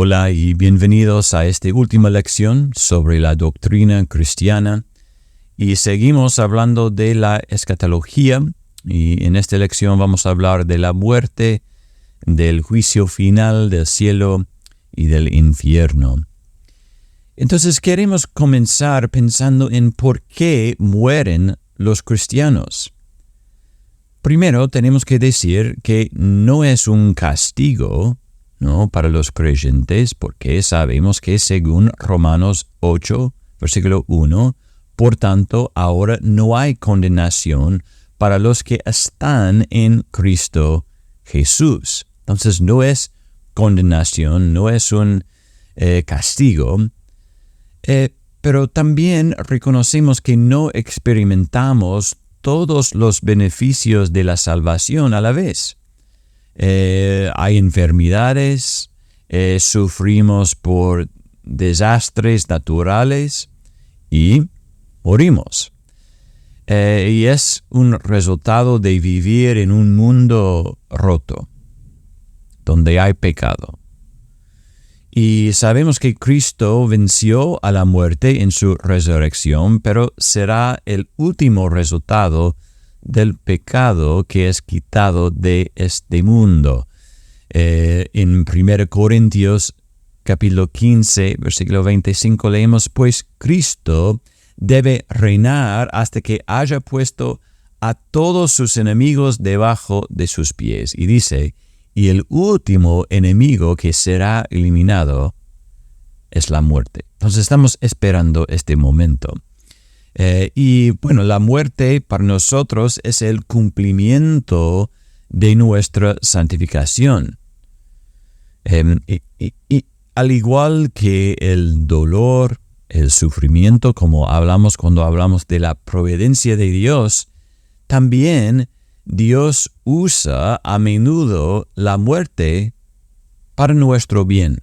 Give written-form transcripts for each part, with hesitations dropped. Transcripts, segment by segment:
Hola y bienvenidos a esta última lección sobre la doctrina cristiana. Y seguimos hablando de la escatología, y en esta lección vamos a hablar de la muerte, del juicio final, del cielo y del infierno. Entonces queremos comenzar pensando en por qué mueren los cristianos. Primero tenemos que decir que no es un castigo, ¿no?, para los creyentes, porque sabemos que según Romanos 8, versículo 1, por tanto, ahora no hay condenación para los que están en Cristo Jesús. Entonces no es condenación, no es un castigo, pero también reconocemos que no experimentamos todos los beneficios de la salvación a la vez. Hay enfermedades, sufrimos por desastres naturales y morimos. Y es un resultado de vivir en un mundo roto, donde hay pecado. Y sabemos que Cristo venció a la muerte en su resurrección, pero será el último resultado del pecado que es quitado de este mundo. En 1 Corintios capítulo 15, versículo 25 leemos: pues Cristo debe reinar hasta que haya puesto a todos sus enemigos debajo de sus pies. Y dice, y el último enemigo que será eliminado es la muerte. Entonces estamos esperando este momento. Y bueno, la muerte para nosotros es el cumplimiento de nuestra santificación. Y al igual que el dolor, el sufrimiento, como hablamos cuando hablamos de la providencia de Dios, también Dios usa a menudo la muerte para nuestro bien,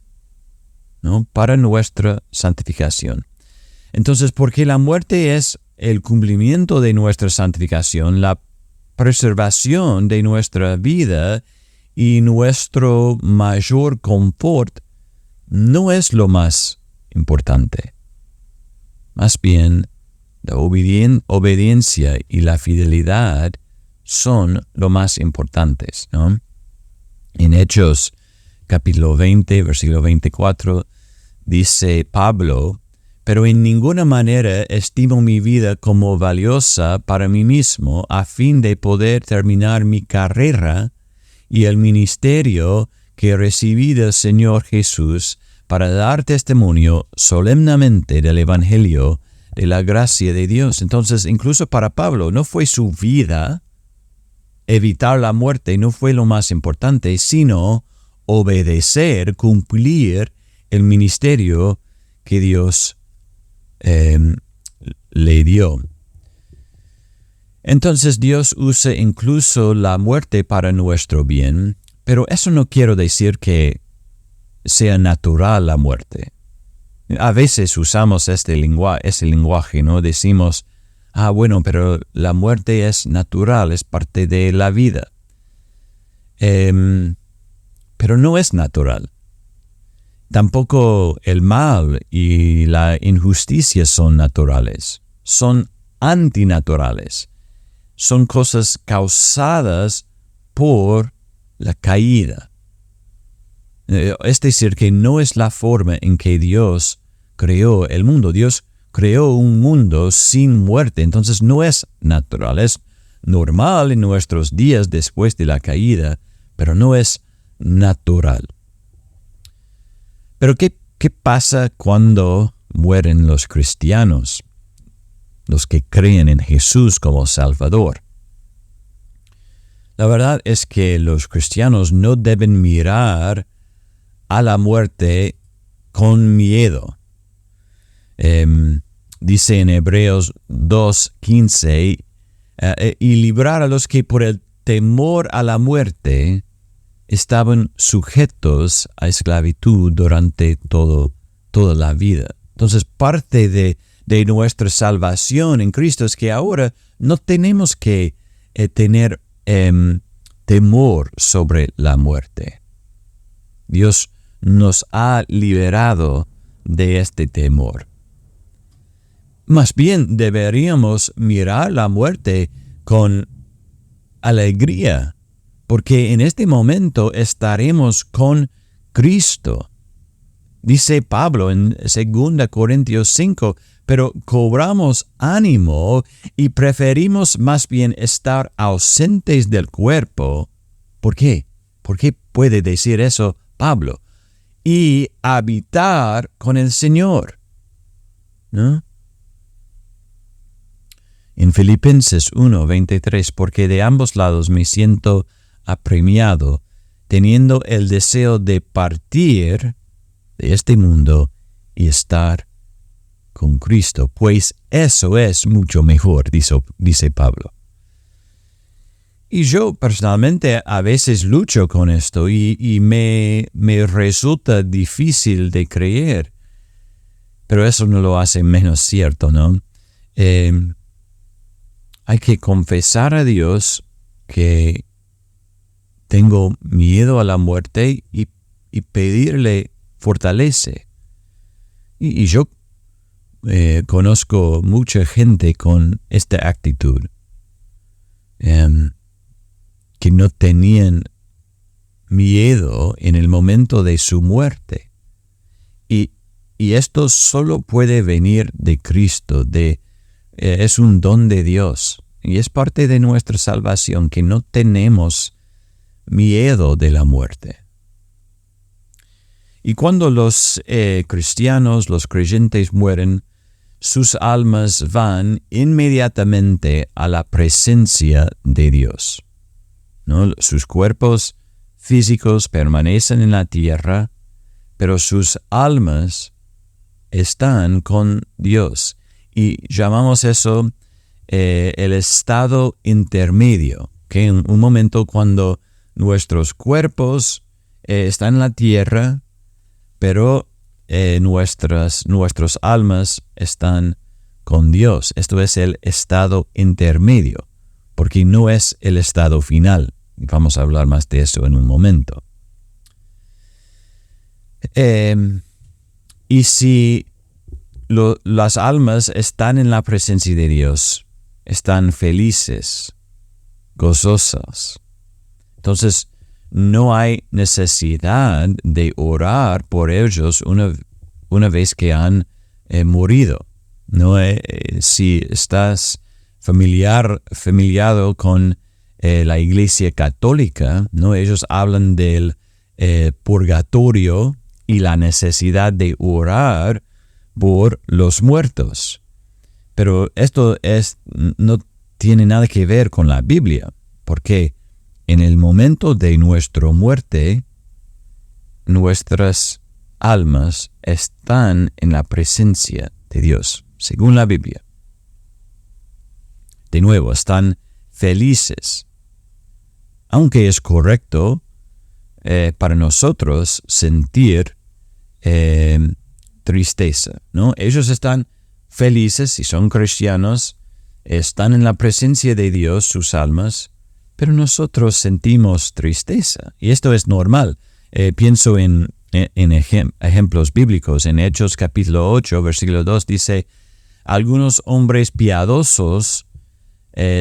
¿no?, para nuestra santificación. Entonces, porque la muerte es el cumplimiento de nuestra santificación, la preservación de nuestra vida y nuestro mayor confort no es lo más importante. Más bien, la obediencia y la fidelidad son lo más importantes, ¿no? En Hechos capítulo 20, versículo 24, dice Pablo: pero en ninguna manera estimo mi vida como valiosa para mí mismo, a fin de poder terminar mi carrera y el ministerio que recibí del Señor Jesús, para dar testimonio solemnemente del Evangelio de la gracia de Dios. Entonces, incluso para Pablo, no fue su vida, evitar la muerte no fue lo más importante, sino obedecer, cumplir el ministerio que Dios le dio. Entonces Dios usa incluso la muerte para nuestro bien, pero eso no quiere decir que sea natural la muerte. A veces usamos ese lenguaje, ¿no? Decimos, bueno, pero la muerte es natural, es parte de la vida. Pero no es natural. Tampoco el mal y la injusticia son naturales, son antinaturales. Son cosas causadas por la caída. Es decir, que no es la forma en que Dios creó el mundo. Dios creó un mundo sin muerte, entonces no es natural. Es normal en nuestros días después de la caída, pero no es natural. Pero ¿qué pasa cuando mueren los cristianos, los que creen en Jesús como Salvador? La verdad es que los cristianos no deben mirar a la muerte con miedo. Dice en Hebreos 2:15, y librar a los que por el temor a la muerte estaban sujetos a esclavitud durante toda la vida. Entonces, parte de nuestra salvación en Cristo es que ahora no tenemos que tener temor sobre la muerte. Dios nos ha liberado de este temor. Más bien deberíamos mirar la muerte con alegría, porque en este momento estaremos con Cristo. Dice Pablo en 2 Corintios 5, pero cobramos ánimo y preferimos más bien estar ausentes del cuerpo. ¿Por qué? ¿Por qué puede decir eso Pablo? Y habitar con el Señor, ¿no? En Filipenses 1:23, porque de ambos lados me siento apremiado, teniendo el deseo de partir de este mundo y estar con Cristo, pues eso es mucho mejor, dice Pablo. Y yo personalmente a veces lucho con esto y me resulta difícil de creer, pero eso no lo hace menos cierto, ¿no? Hay que confesar a Dios que tengo miedo a la muerte y pedirle fortaleza. Y yo conozco mucha gente con esta actitud, que no tenían miedo en el momento de su muerte. Y esto solo puede venir de Cristo, es un don de Dios y es parte de nuestra salvación que no tenemos miedo de la muerte. Y cuando los cristianos, los creyentes mueren, sus almas van inmediatamente a la presencia de Dios, ¿no? Sus cuerpos físicos permanecen en la tierra, pero sus almas están con Dios. Y llamamos eso el estado intermedio, que en un momento cuando nuestros cuerpos están en la tierra, pero nuestras almas están con Dios. Esto es el estado intermedio, porque no es el estado final. Vamos a hablar más de eso en un momento. Y si las almas están en la presencia de Dios, están felices, gozosas, entonces no hay necesidad de orar por ellos una vez que han morido. No, si estás familiado con la Iglesia Católica, ¿no? Ellos hablan del purgatorio y la necesidad de orar por los muertos. Pero esto no tiene nada que ver con la Biblia, porque en el momento de nuestra muerte, nuestras almas están en la presencia de Dios, según la Biblia. De nuevo, están felices. Aunque es correcto para nosotros sentir tristeza, ¿no? Ellos están felices y son cristianos, están en la presencia de Dios, sus almas, pero nosotros sentimos tristeza, y esto es normal. Pienso en ejemplos bíblicos. En Hechos capítulo 8, versículo 2 dice, algunos hombres piadosos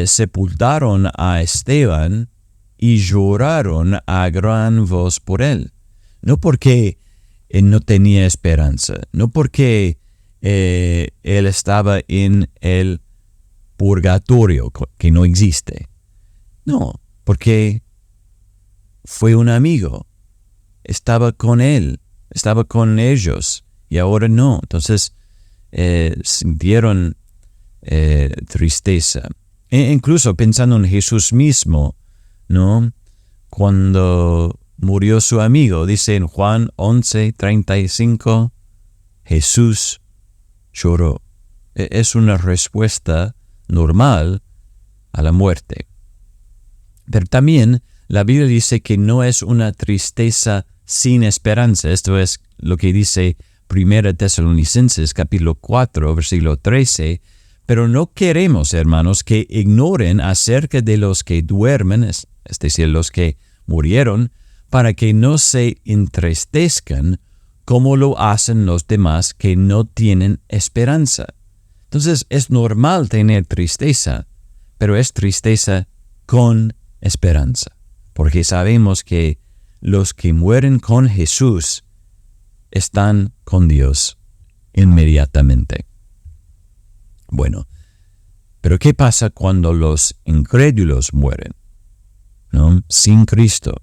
sepultaron a Esteban y lloraron a gran voz por él. No porque no tenía esperanza, no porque él estaba en el purgatorio que no existe. No, porque fue un amigo, estaba con él, estaba con ellos, y ahora no. Entonces sintieron tristeza. Incluso pensando en Jesús mismo, ¿no? Cuando murió su amigo, dice en Juan 11:35, Jesús lloró. Es una respuesta normal a la muerte. Pero también la Biblia dice que no es una tristeza sin esperanza. Esto es lo que dice 1 Tesalonicenses capítulo 4, versículo 13. Pero no queremos, hermanos, que ignoren acerca de los que duermen, es decir, los que murieron, para que no se entristezcan como lo hacen los demás que no tienen esperanza. Entonces es normal tener tristeza, pero es tristeza con esperanza, porque sabemos que los que mueren con Jesús están con Dios inmediatamente. Bueno, pero ¿qué pasa cuando los incrédulos mueren? ¿No? Sin Cristo.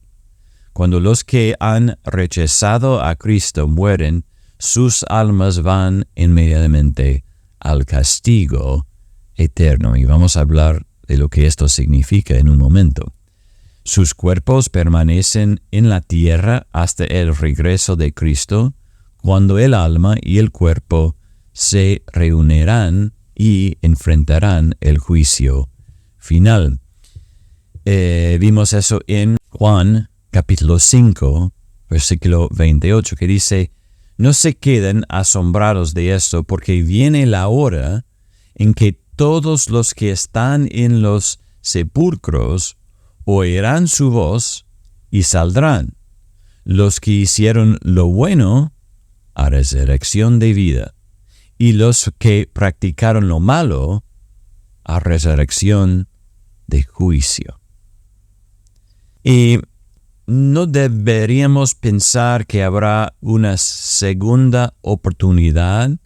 Cuando los que han rechazado a Cristo mueren, sus almas van inmediatamente al castigo eterno. Y vamos a hablar de lo que esto significa en un momento. Sus cuerpos permanecen en la tierra hasta el regreso de Cristo, cuando el alma y el cuerpo se reunirán y enfrentarán el juicio final. Vimos eso en Juan capítulo 5, versículo 28, que dice: no se queden asombrados de esto, porque viene la hora en que todos los que están en los sepulcros oirán su voz y saldrán, los que hicieron lo bueno a resurrección de vida, y los que practicaron lo malo a resurrección de juicio. Y no deberíamos pensar que habrá una segunda oportunidad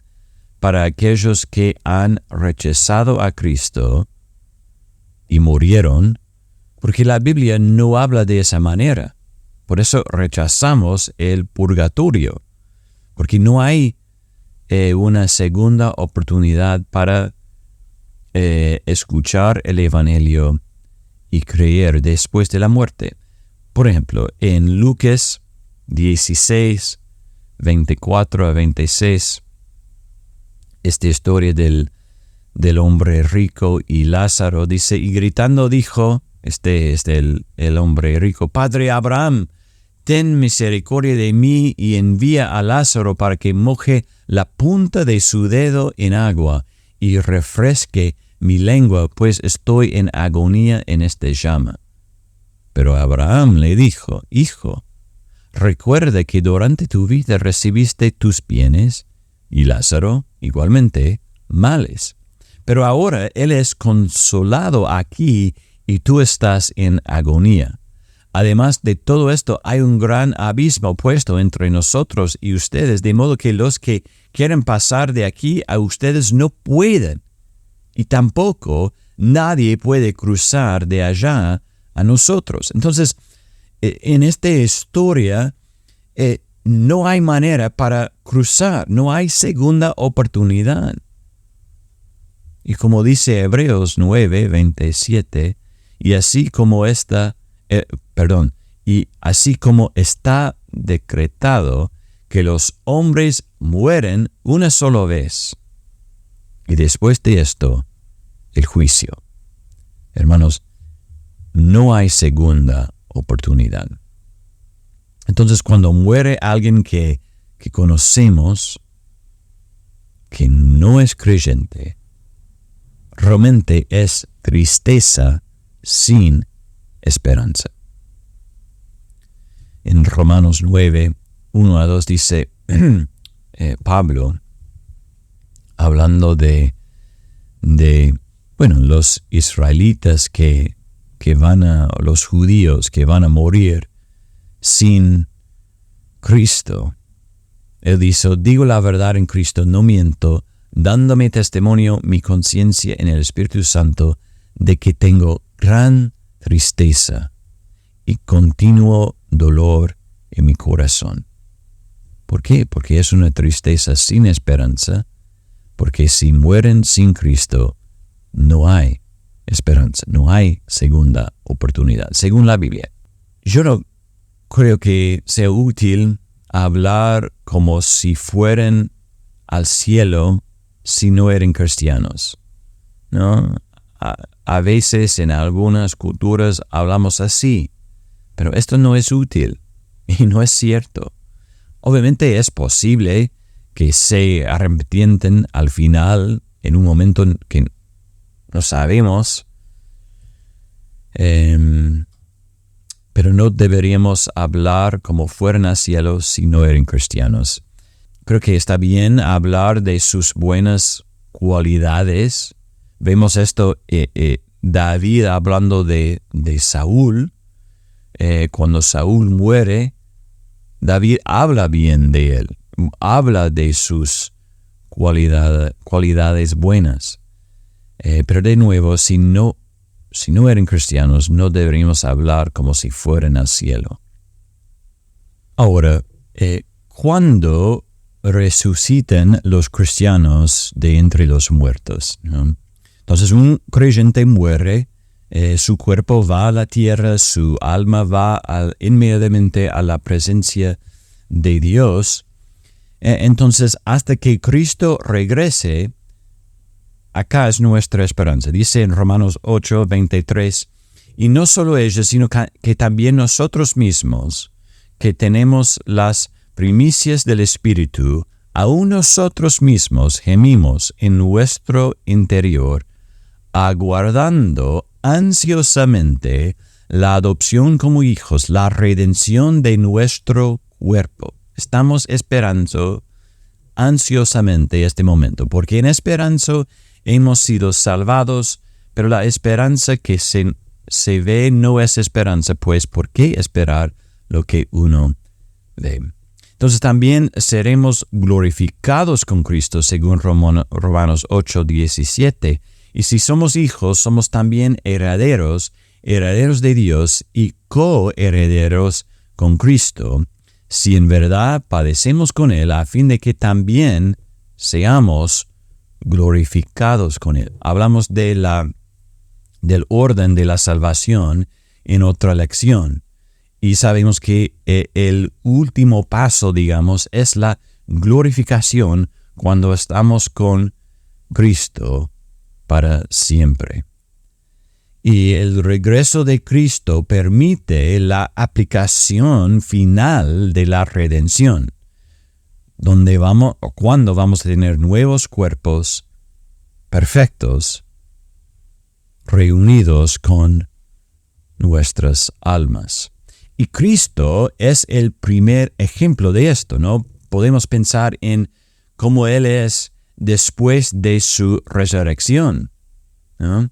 para aquellos que han rechazado a Cristo y murieron, porque la Biblia no habla de esa manera. Por eso rechazamos el purgatorio, porque no hay una segunda oportunidad para escuchar el Evangelio y creer después de la muerte. Por ejemplo, en Lucas 16, 24 a 26, esta historia del hombre rico y Lázaro, dice: y gritando dijo, el hombre rico: Padre Abraham, ten misericordia de mí y envía a Lázaro para que moje la punta de su dedo en agua y refresque mi lengua, pues estoy en agonía en esta llama. Pero Abraham le dijo: Hijo, recuerda que durante tu vida recibiste tus bienes, y Lázaro igualmente males. Pero ahora él es consolado aquí y tú estás en agonía. Además de todo esto, hay un gran abismo puesto entre nosotros y ustedes, de modo que los que quieren pasar de aquí a ustedes no pueden, y tampoco nadie puede cruzar de allá a nosotros. Entonces, en esta historia, no hay manera para cruzar, no hay segunda oportunidad. Y como dice Hebreos 9, 27, y así como está decretado que los hombres mueren una sola vez, y después de esto, el juicio. Hermanos, no hay segunda oportunidad. Entonces, cuando muere alguien que conocemos, que no es creyente, realmente es tristeza sin esperanza. En Romanos 9, 1 a 2 dice Pablo, hablando de los israelitas los judíos que van a morir sin Cristo. Él dice: digo la verdad en Cristo, no miento, dándome testimonio mi conciencia en el Espíritu Santo de que tengo gran tristeza y continuo dolor en mi corazón. ¿Por qué? Porque es una tristeza sin esperanza, porque si mueren sin Cristo, no hay esperanza, no hay segunda oportunidad, según la Biblia. Yo no creo que sea útil hablar como si fueran al cielo si no eran cristianos, ¿no? A veces en algunas culturas hablamos así, pero esto no es útil y no es cierto. Obviamente es posible que se arrepienten al final en un momento en que no sabemos, pero no deberíamos hablar como fueran al cielo si no eran cristianos. Creo que está bien hablar de sus buenas cualidades. Vemos esto, David hablando de Saúl. Cuando Saúl muere, David habla bien de él, habla de sus cualidades buenas. Pero de nuevo, si no eran cristianos, no deberíamos hablar como si fueran al cielo. Ahora, ¿cuándo resucitan los cristianos de entre los muertos? ¿No? Entonces, un creyente muere, su cuerpo va a la tierra, su alma va inmediatamente a la presencia de Dios. Entonces, hasta que Cristo regrese, acá es nuestra esperanza. Dice en Romanos 8:23, y no solo ellos, sino que también nosotros mismos, que tenemos las primicias del Espíritu, aún nosotros mismos gemimos en nuestro interior, aguardando ansiosamente la adopción como hijos, la redención de nuestro cuerpo. Estamos esperando ansiosamente este momento, porque en esperanza hemos sido salvados, pero la esperanza que se ve no es esperanza, pues ¿por qué esperar lo que uno ve? Entonces también seremos glorificados con Cristo, según Romanos 8:17. Y si somos hijos, somos también herederos de Dios y coherederos con Cristo, si en verdad padecemos con Él, a fin de que también seamos glorificados con Él. Hablamos del orden de la salvación en otra lección. Y sabemos que el último paso, digamos, es la glorificación cuando estamos con Cristo para siempre. Y el regreso de Cristo permite la aplicación final de la redención, cuando vamos a tener nuevos cuerpos perfectos reunidos con nuestras almas. Y Cristo es el primer ejemplo de esto, ¿no? Podemos pensar en cómo Él es después de su resurrección, ¿no?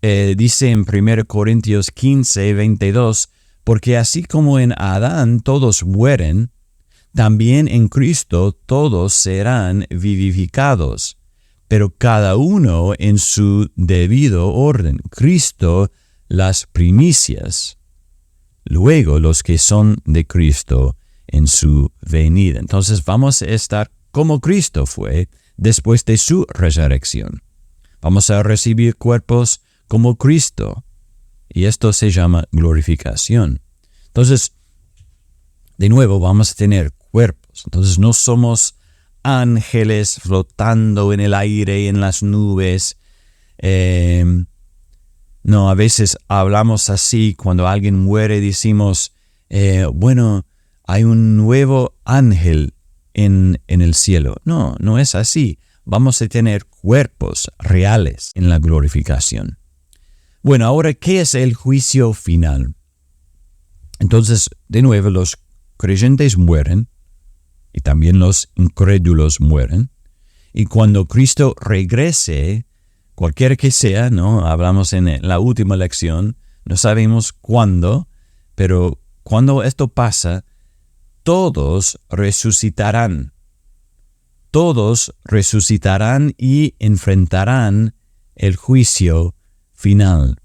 Dice en 1 Corintios 15:22, porque así como en Adán todos mueren, también en Cristo todos serán vivificados, pero cada uno en su debido orden. Cristo las primicias, luego los que son de Cristo en su venida. Entonces vamos a estar como Cristo fue después de su resurrección. Vamos a recibir cuerpos como Cristo, y esto se llama glorificación. Entonces, de nuevo, vamos a tener cuerpos. Entonces, no somos ángeles flotando en el aire, en las nubes. No, a veces hablamos así, cuando alguien muere decimos, bueno, hay un nuevo ángel en el cielo. No, no es así. Vamos a tener cuerpos reales en la glorificación. Bueno, ahora, ¿qué es el juicio final? Entonces, de nuevo, los creyentes mueren y también los incrédulos mueren. Y cuando Cristo regrese, cualquiera que sea, ¿no? Hablamos en la última lección, no sabemos cuándo, pero cuando esto pasa, todos resucitarán. Todos resucitarán y enfrentarán el juicio final.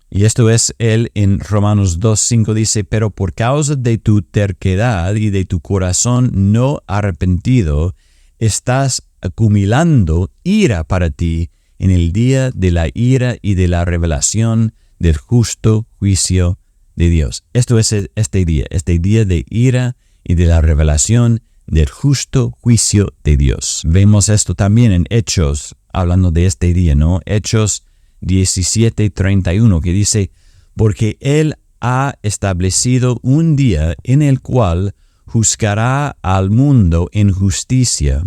Y esto es él en Romanos 2:5 dice, pero por causa de tu terquedad y de tu corazón no arrepentido, estás acumulando ira para ti en el día de la ira y de la revelación del justo juicio de Dios. Esto es este día de ira y de la revelación del justo juicio de Dios. Vemos esto también en Hechos, hablando de este día, ¿no? Hechos 17:31, que dice, porque Él ha establecido un día en el cual juzgará al mundo en justicia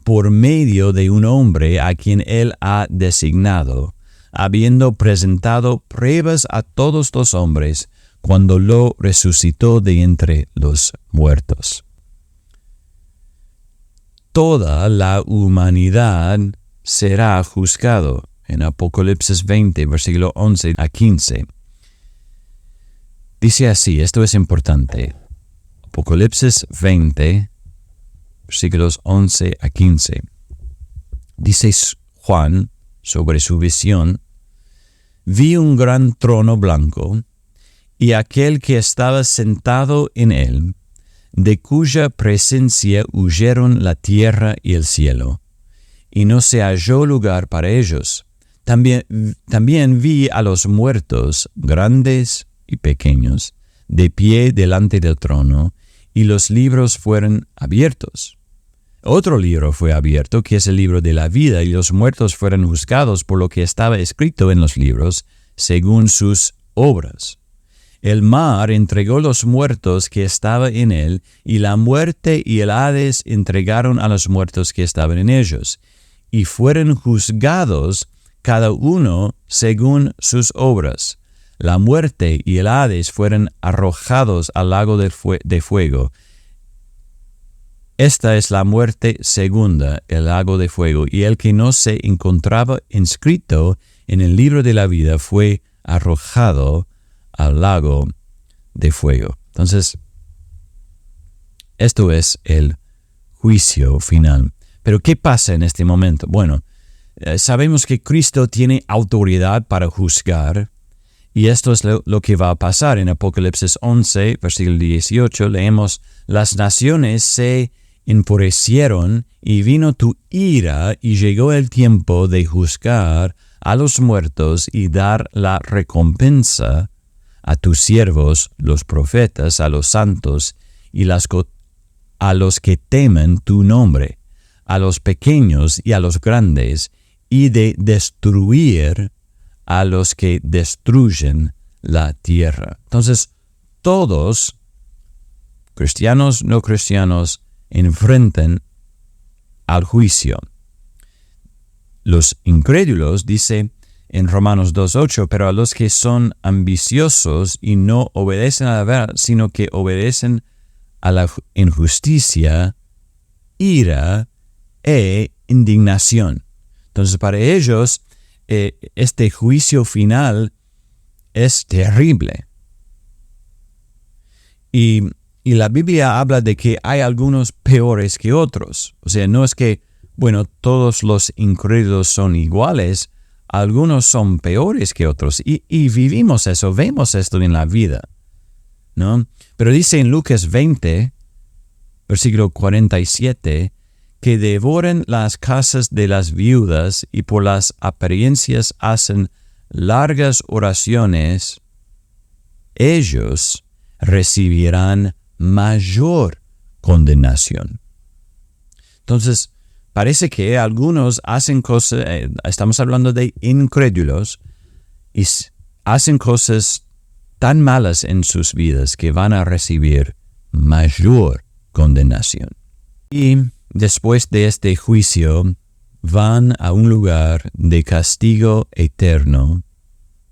por medio de un hombre a quien Él ha designado, habiendo presentado pruebas a todos los hombres, cuando lo resucitó de entre los muertos. Toda la humanidad será juzgado. En Apocalipsis 20, versículo 11 a 15. Dice así, esto es importante. Apocalipsis 20, versículos 11 a 15. Dice Juan sobre su visión: vi un gran trono blanco y aquel que estaba sentado en él, de cuya presencia huyeron la tierra y el cielo, y no se halló lugar para ellos. También vi a los muertos, grandes y pequeños, de pie delante del trono, y los libros fueron abiertos. Otro libro fue abierto, que es el libro de la vida, y los muertos fueron juzgados por lo que estaba escrito en los libros, según sus obras. El mar entregó los muertos que estaban en él, y la muerte y el Hades entregaron a los muertos que estaban en ellos, y fueron juzgados cada uno según sus obras. La muerte y el Hades fueron arrojados al lago de fuego. Esta es la muerte segunda, el lago de fuego, y el que no se encontraba inscrito en el libro de la vida fue arrojado al lago de fuego. Entonces, esto es el juicio final. Pero ¿qué pasa en este momento? Bueno, sabemos que Cristo tiene autoridad para juzgar, y esto es lo que va a pasar. En Apocalipsis 11, versículo 18, leemos: las naciones se enfurecieron y vino tu ira, y llegó el tiempo de juzgar a los muertos y dar la recompensa a tus siervos, los profetas, a los santos y a los que temen tu nombre, a los pequeños y a los grandes, y de destruir a los que destruyen la tierra. Entonces, todos, cristianos, no cristianos, enfrentan al juicio. Los incrédulos, dice en Romanos 2:8, pero a los que son ambiciosos y no obedecen a la verdad, sino que obedecen a la injusticia, ira e indignación. Entonces, para ellos, este juicio final es terrible. Y la Biblia habla de que hay algunos peores que otros. O sea, no es que, bueno, todos los incrédulos son iguales, algunos son peores que otros. Y vivimos eso, vemos esto en la vida, ¿no? Pero dice en Lucas 20, versículo 47, que devoran las casas de las viudas y por las apariencias hacen largas oraciones, ellos recibirán mayor condenación. Entonces, parece que algunos hacen cosas, estamos hablando de incrédulos, y hacen cosas tan malas en sus vidas que van a recibir mayor condenación. Y después de este juicio, van a un lugar de castigo eterno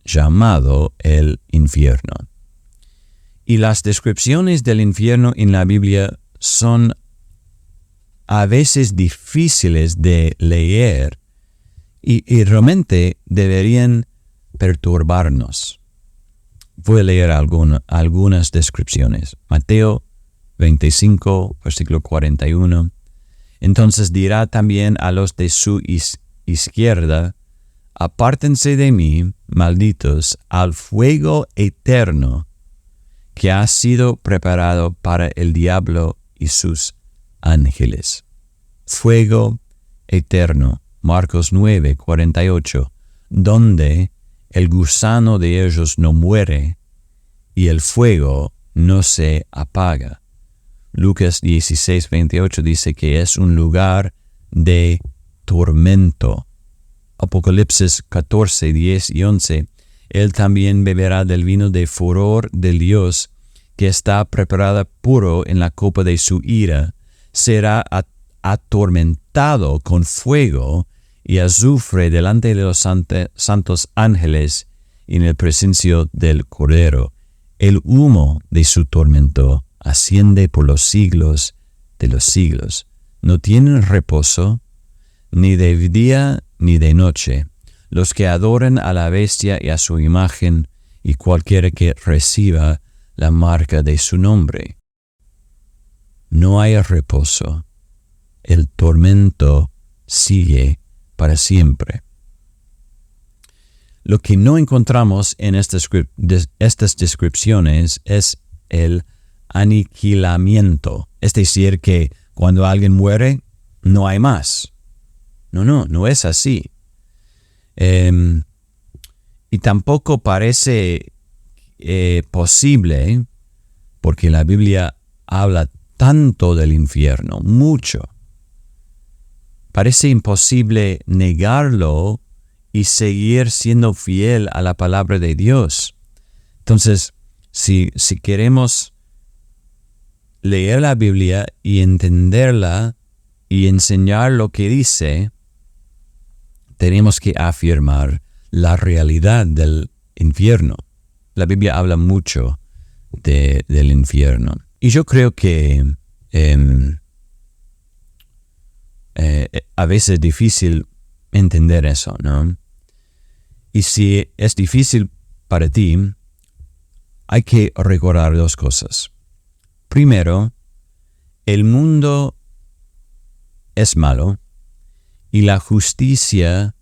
llamado el infierno. Y las descripciones del infierno en la Biblia son a veces difíciles de leer y realmente deberían perturbarnos. Voy a leer algunas descripciones. Mateo 25, versículo 41. Entonces dirá también a los de su izquierda: apártense de mí, malditos, al fuego eterno que ha sido preparado para el diablo y sus ángeles. Fuego eterno, Marcos 9, 48, donde el gusano de ellos no muere y el fuego no se apaga. Lucas 16, 28 dice que es un lugar de tormento. Apocalipsis 14, 10 y 11. Él también beberá del vino de furor del Dios, que está preparada puro en la copa de su ira. Será atormentado con fuego y azufre delante de los santos ángeles y en el presencia del Cordero. El humo de su tormento asciende por los siglos de los siglos. No tienen reposo, ni de día ni de noche, los que adoran a la bestia y a su imagen, y cualquiera que reciba la marca de su nombre. No hay reposo. El tormento sigue para siempre. Lo que no encontramos en estas descripciones es el aniquilamiento, es decir, que cuando alguien muere, no hay más. No es así. Y tampoco parece posible, porque la Biblia habla tanto del infierno, mucho. Parece imposible negarlo y seguir siendo fiel a la palabra de Dios. Entonces, si queremos leer la Biblia y entenderla y enseñar lo que dice, tenemos que afirmar la realidad del infierno. La Biblia habla mucho del infierno. Y yo creo que a veces es difícil entender eso, ¿no? Y si es difícil para ti, hay que recordar dos cosas. Primero, el mundo es malo y la justicia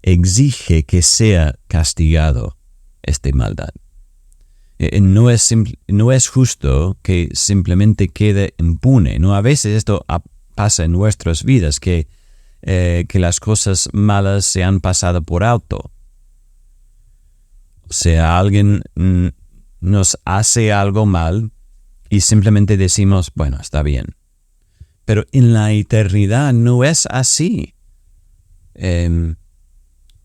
exige que sea castigado esta maldad. No es justo que simplemente quede impune, ¿no? A veces esto pasa en nuestras vidas, que las cosas malas se han pasado por alto. O sea, alguien nos hace algo mal y simplemente decimos, bueno, está bien. Pero en la eternidad no es así.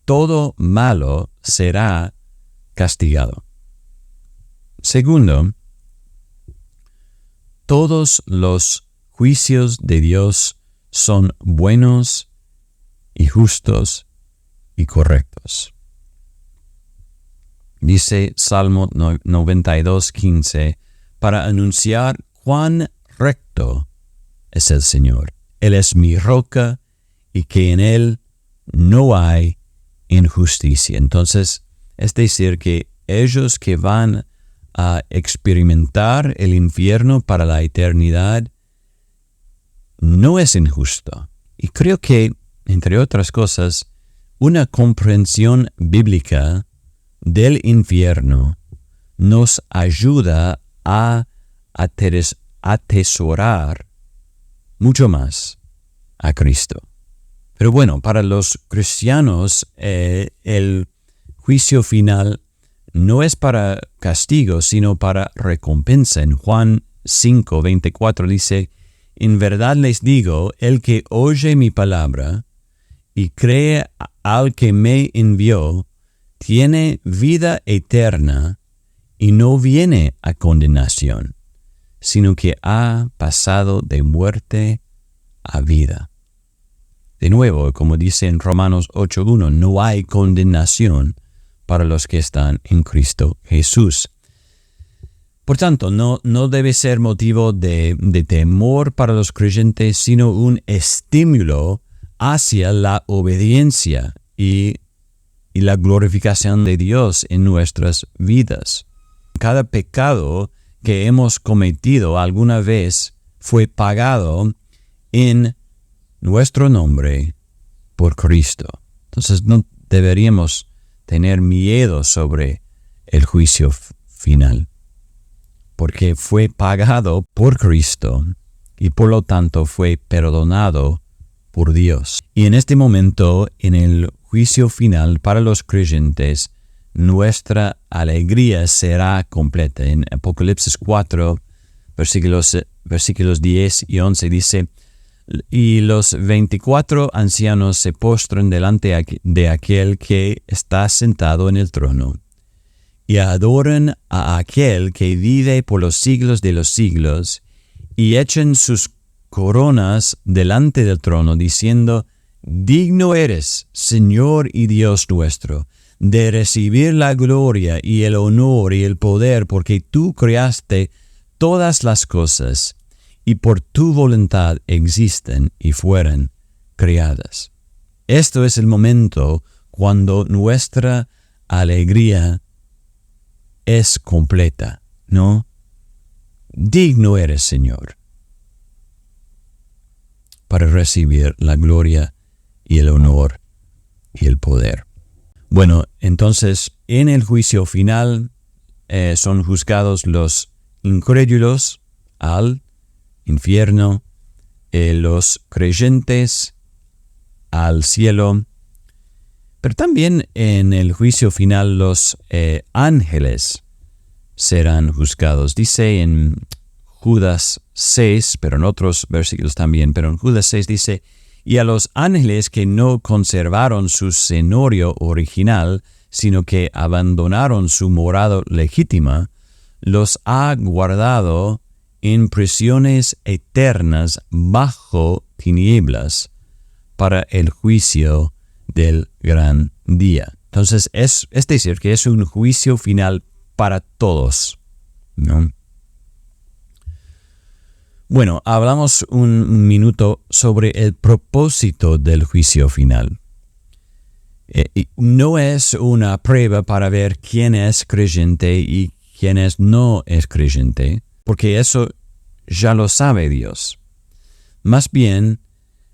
Todo malo será castigado. Segundo, todos los juicios de Dios son buenos y justos y correctos. Dice Salmo 92:15, para anunciar cuán recto es el Señor. Él es mi roca y que en Él no hay injusticia. Entonces, es decir, que ellos que van a experimentar el infierno para la eternidad no es injusto. Y creo que, entre otras cosas, una comprensión bíblica del infierno nos ayuda a atesorar mucho más a Cristo. Pero bueno, para los cristianos el juicio final no es para castigo, sino para recompensa. En Juan 5:24 dice, en verdad les digo, el que oye mi palabra y cree al que me envió, tiene vida eterna y no viene a condenación, sino que ha pasado de muerte a vida. De nuevo, como dice en Romanos 8:1, no hay condenación para los que están en Cristo Jesús. Por tanto, no debe ser motivo de temor para los creyentes, sino un estímulo hacia la obediencia y la glorificación de Dios en nuestras vidas. Cada pecado que hemos cometido alguna vez fue pagado en nuestro nombre por Cristo. Entonces no deberíamos tener miedo sobre el juicio final, porque fue pagado por Cristo y por lo tanto fue perdonado por Dios. Y en este momento, en el juicio final para los creyentes, nuestra alegría será completa. En Apocalipsis 4, versículos 10 y 11 dice, y los 24 ancianos se postran delante de aquel que está sentado en el trono, y adoran a aquel que vive por los siglos de los siglos, y echan sus coronas delante del trono, diciendo, digno eres, Señor y Dios nuestro, de recibir la gloria y el honor y el poder, porque tú creaste todas las cosas y por tu voluntad existen y fueron creadas. Esto es el momento cuando nuestra alegría es completa, ¿no? Digno eres, Señor, para recibir la gloria y el honor y el poder. Bueno, entonces, en el juicio final son juzgados los incrédulos al infierno, los creyentes al cielo, pero también en el juicio final los ángeles serán juzgados. Dice en Judas 6, pero en otros versículos también, pero en Judas 6 dice: y a los ángeles que no conservaron su señorío original, sino que abandonaron su morada legítima, los ha guardado en prisiones eternas bajo tinieblas para el juicio del gran día. Entonces, es decir, que es un juicio final para todos, ¿no? Bueno, hablamos un minuto sobre el propósito del juicio final. No es una prueba para ver quién es creyente y quién no es creyente, porque eso ya lo sabe Dios. Más bien,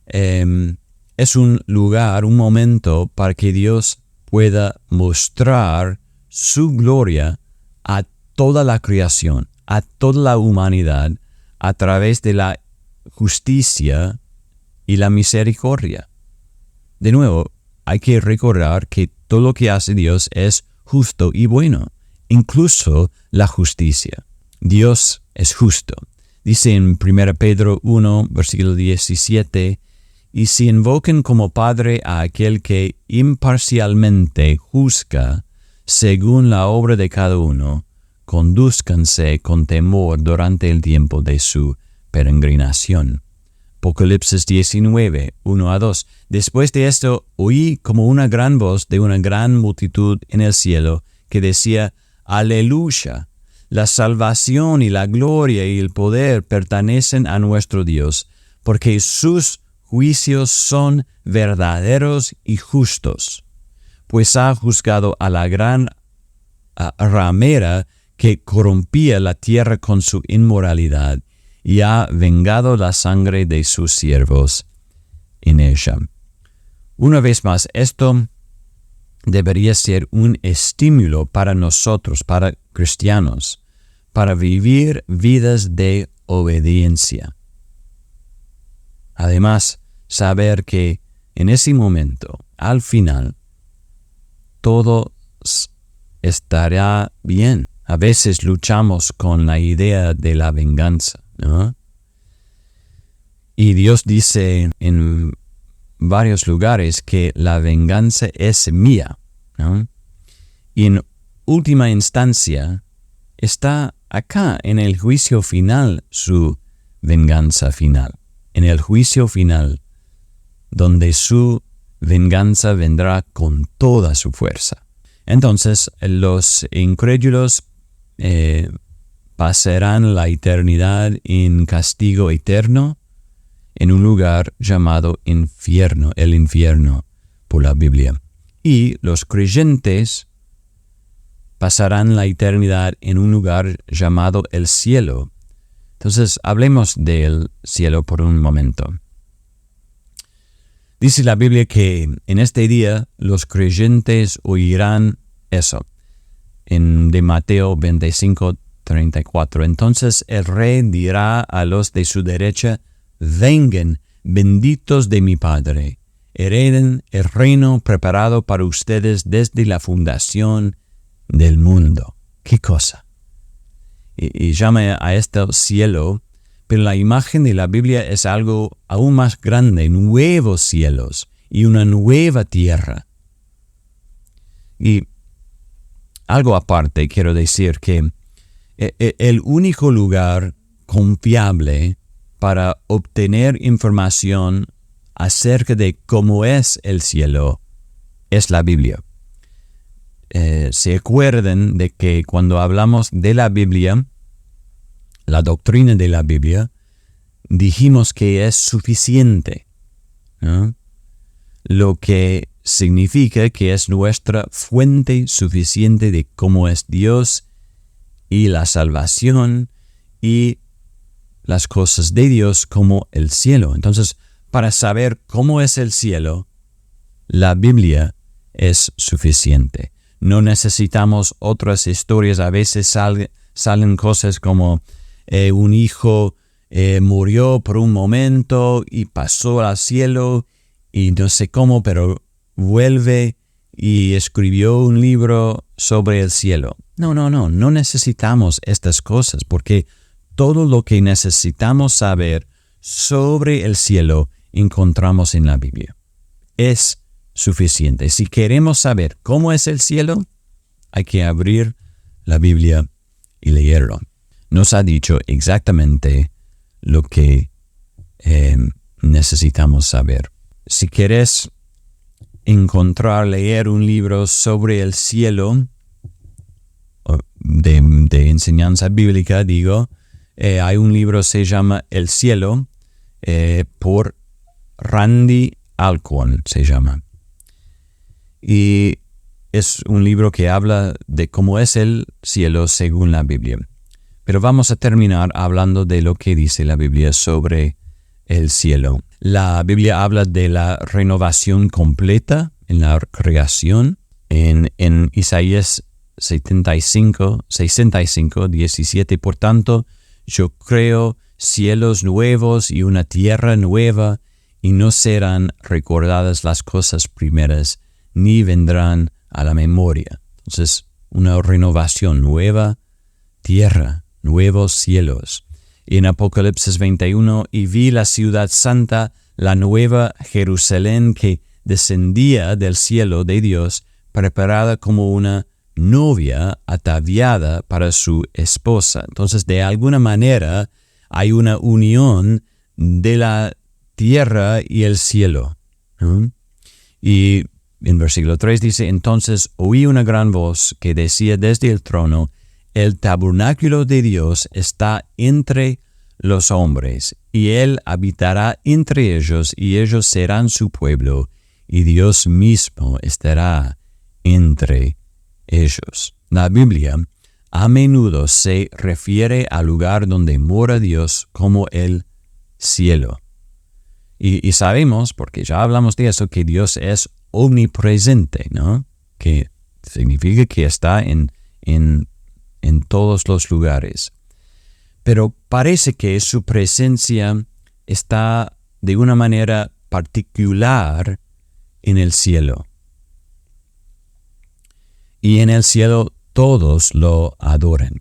es un lugar, un momento para que Dios pueda mostrar su gloria a toda la creación, a toda la humanidad, a través de la justicia y la misericordia. De nuevo, hay que recordar que todo lo que hace Dios es justo y bueno, incluso la justicia. Dios es justo. Dice en 1 Pedro 1, versículo 17, y si invocan como Padre a aquel que imparcialmente juzga según la obra de cada uno, condúzcanse con temor durante el tiempo de su peregrinación. Apocalipsis 19, 1-2. Después de esto, oí como una gran voz de una gran multitud en el cielo que decía: Aleluya, la salvación y la gloria y el poder pertenecen a nuestro Dios, porque sus juicios son verdaderos y justos, pues ha juzgado a la gran ramera que corrompía la tierra con su inmoralidad, y ha vengado la sangre de sus siervos en ella. Una vez más, esto debería ser un estímulo para nosotros, para cristianos, para vivir vidas de obediencia. Además, saber que en ese momento, al final, todo estará bien. A veces luchamos con la idea de la venganza, ¿no? Y Dios dice en varios lugares que la venganza es mía, ¿no? Y en última instancia está acá en el juicio final su venganza final. En el juicio final, donde su venganza vendrá con toda su fuerza. Entonces, los incrédulos pasarán la eternidad en castigo eterno en un lugar llamado infierno, el infierno por la Biblia. Y los creyentes pasarán la eternidad en un lugar llamado el cielo. Entonces, hablemos del cielo por un momento. Dice la Biblia que en este día los creyentes oirán eso. De Mateo 25, 34. Entonces el rey dirá a los de su derecha: vengan, benditos de mi Padre, hereden el reino preparado para ustedes desde la fundación del mundo. ¿Qué cosa? Y llama a este cielo, pero la imagen de la Biblia es algo aún más grande: nuevos cielos y una nueva tierra. Y algo aparte, quiero decir que el único lugar confiable para obtener información acerca de cómo es el cielo es la Biblia. se acuerden de que cuando hablamos de la Biblia, la doctrina de la Biblia, dijimos que es suficiente, ¿no? Lo que significa que es nuestra fuente suficiente de cómo es Dios y la salvación y las cosas de Dios como el cielo. Entonces, para saber cómo es el cielo, la Biblia es suficiente. No necesitamos otras historias. A veces salen cosas como un hijo murió por un momento y pasó al cielo y no sé cómo, pero vuelve y escribió un libro sobre el cielo. No necesitamos estas cosas porque todo lo que necesitamos saber sobre el cielo encontramos en la Biblia. Es suficiente. Si queremos saber cómo es el cielo, hay que abrir la Biblia y leerlo. Nos ha dicho exactamente lo que necesitamos saber. Si quieres leer un libro sobre el cielo, de enseñanza bíblica, hay un libro que se llama El cielo, por Randy Alcorn, se llama. Y es un libro que habla de cómo es el cielo según la Biblia. Pero vamos a terminar hablando de lo que dice la Biblia sobre el cielo. La Biblia habla de la renovación completa en la creación. En Isaías 65, 17, por tanto, yo creo cielos nuevos y una tierra nueva, y no serán recordadas las cosas primeras, ni vendrán a la memoria. Entonces, una renovación, nueva tierra, nuevos cielos. Y en Apocalipsis 21, y vi la ciudad santa, la nueva Jerusalén, que descendía del cielo de Dios, preparada como una novia ataviada para su esposa. Entonces, de alguna manera, hay una unión de la tierra y el cielo. Y en versículo 3 dice, entonces oí una gran voz que decía desde el trono, el tabernáculo de Dios está entre los hombres, y Él habitará entre ellos, y ellos serán su pueblo, y Dios mismo estará entre ellos. La Biblia a menudo se refiere al lugar donde mora Dios como el cielo. Y sabemos, porque ya hablamos de eso, que Dios es omnipresente, ¿no? Que significa que está en todos los lugares. Pero parece que su presencia está de una manera particular en el cielo. Y en el cielo todos lo adoran.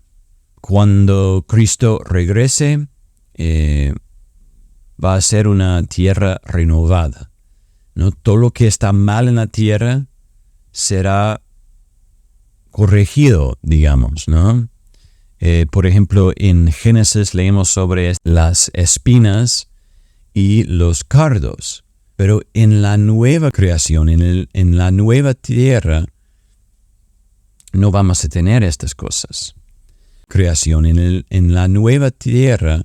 Cuando Cristo regrese, va a ser una tierra renovada, ¿no? Todo lo que está mal en la tierra será corregido, digamos, ¿no? Por ejemplo, en Génesis leemos sobre las espinas y los cardos, pero en la nueva creación, en la nueva tierra, no vamos a tener estas cosas. Creación, en la nueva tierra,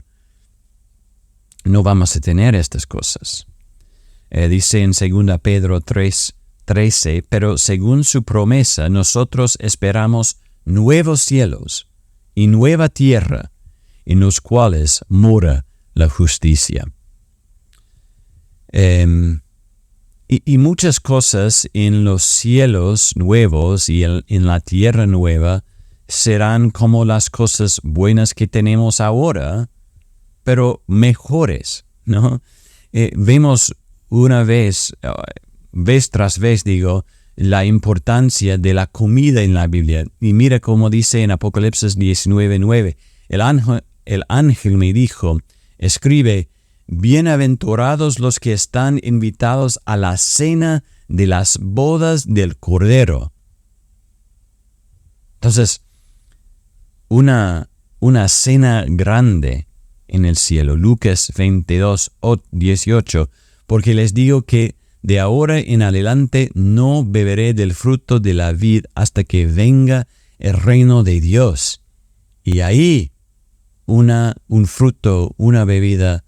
no vamos a tener estas cosas. Dice en 2 Pedro 3:13, pero según su promesa, nosotros esperamos nuevos cielos y nueva tierra, en los cuales mora la justicia. Y muchas cosas en los cielos nuevos y en la tierra nueva serán como las cosas buenas que tenemos ahora, pero mejores, ¿no? Vemos una vez tras vez, la importancia de la comida en la Biblia. Y mira cómo dice en Apocalipsis 19:9, el ángel me dijo, escribe, bienaventurados los que están invitados a la cena de las bodas del Cordero. Entonces, una cena grande en el cielo. Lucas 22:18, porque les digo que de ahora en adelante no beberé del fruto de la vid hasta que venga el reino de Dios. Y ahí un fruto, una bebida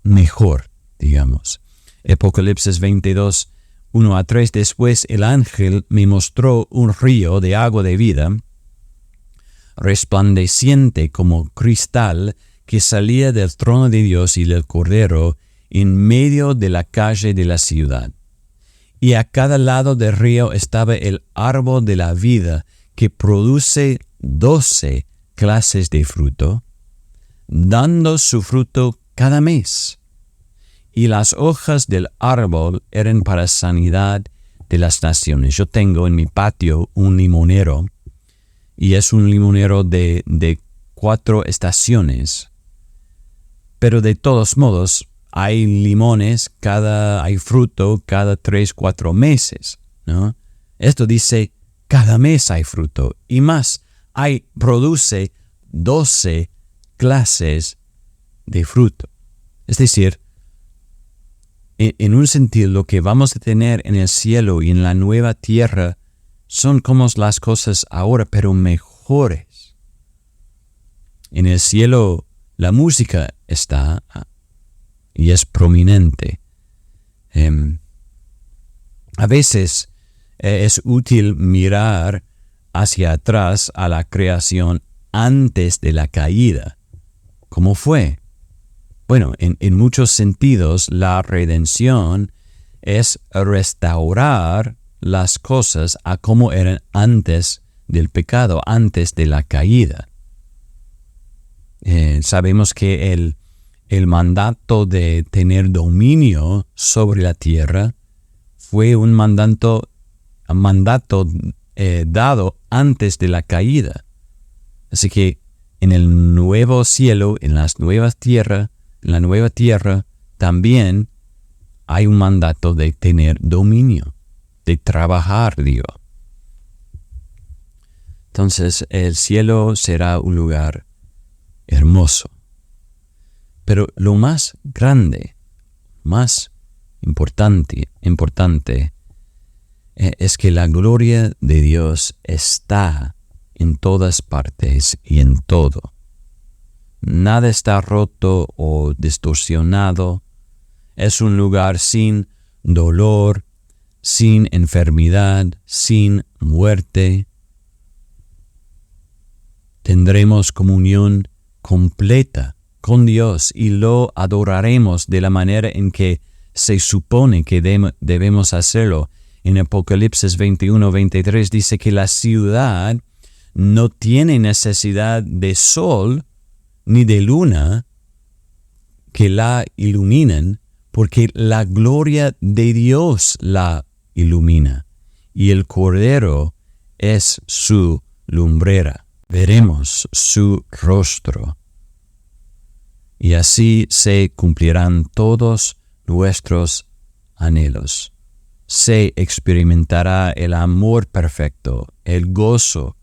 mejor, digamos. Apocalipsis 22, 1-3. Después el ángel me mostró un río de agua de vida, resplandeciente como cristal, que salía del trono de Dios y del Cordero en medio de la calle de la ciudad. Y a cada lado del río estaba el árbol de la vida, que produce 12 clases de fruto, dando su fruto cada mes. Y las hojas del árbol eran para sanidad de las naciones. Yo tengo en mi patio un limonero, y es un limonero de 4 estaciones. Pero de todos modos, hay limones, hay fruto cada 3-4 meses, ¿no? Esto dice, cada mes hay fruto, y más, produce 12 clases de fruto. Es decir, en un sentido, lo que vamos a tener en el cielo y en la nueva tierra son como las cosas ahora, pero mejores. En el cielo la música está y es prominente. A veces es útil mirar hacia atrás a la creación antes de la caída. ¿Cómo fue? Bueno, en muchos sentidos, la redención es restaurar las cosas a como eran antes del pecado, antes de la caída. Sabemos que el mandato de tener dominio sobre la tierra fue un mandato dado antes de la caída. Así que en el nuevo cielo, en la nueva tierra, también hay un mandato de tener dominio, de trabajar, digo. Entonces el cielo será un lugar hermoso. Pero lo más grande, más importante es que la gloria de Dios está en todas partes y en todo. Nada está roto o distorsionado. Es un lugar sin dolor, sin enfermedad, sin muerte. Tendremos comunión completa con Dios y lo adoraremos de la manera en que se supone que debemos hacerlo. En Apocalipsis 21-23 dice que la ciudad no tiene necesidad de sol ni de luna que la iluminen, porque la gloria de Dios la ilumina, y el Cordero es su lumbrera. Veremos su rostro, y así se cumplirán todos nuestros anhelos. Se experimentará el amor perfecto, el gozo,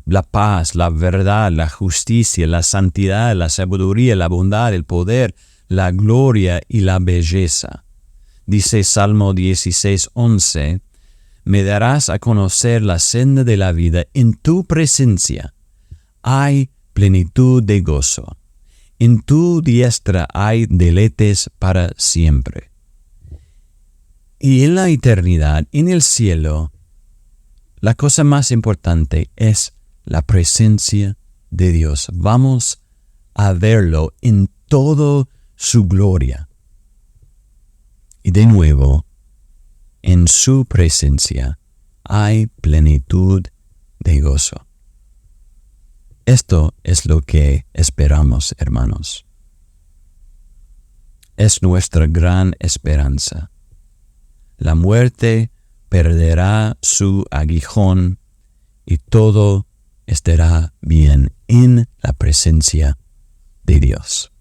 la paz, la verdad, la justicia, la santidad, la sabiduría, la bondad, el poder, la gloria y la belleza. Dice Salmo 16:11, me darás a conocer la senda de la vida, en tu presencia hay plenitud de gozo, en tu diestra hay deleites para siempre. Y en la eternidad, en el cielo, la cosa más importante es la presencia de Dios. Vamos a verlo en toda su gloria. Y de nuevo, en su presencia hay plenitud de gozo. Esto es lo que esperamos, hermanos. Es nuestra gran esperanza. La muerte perderá su aguijón y todo estará bien en la presencia de Dios.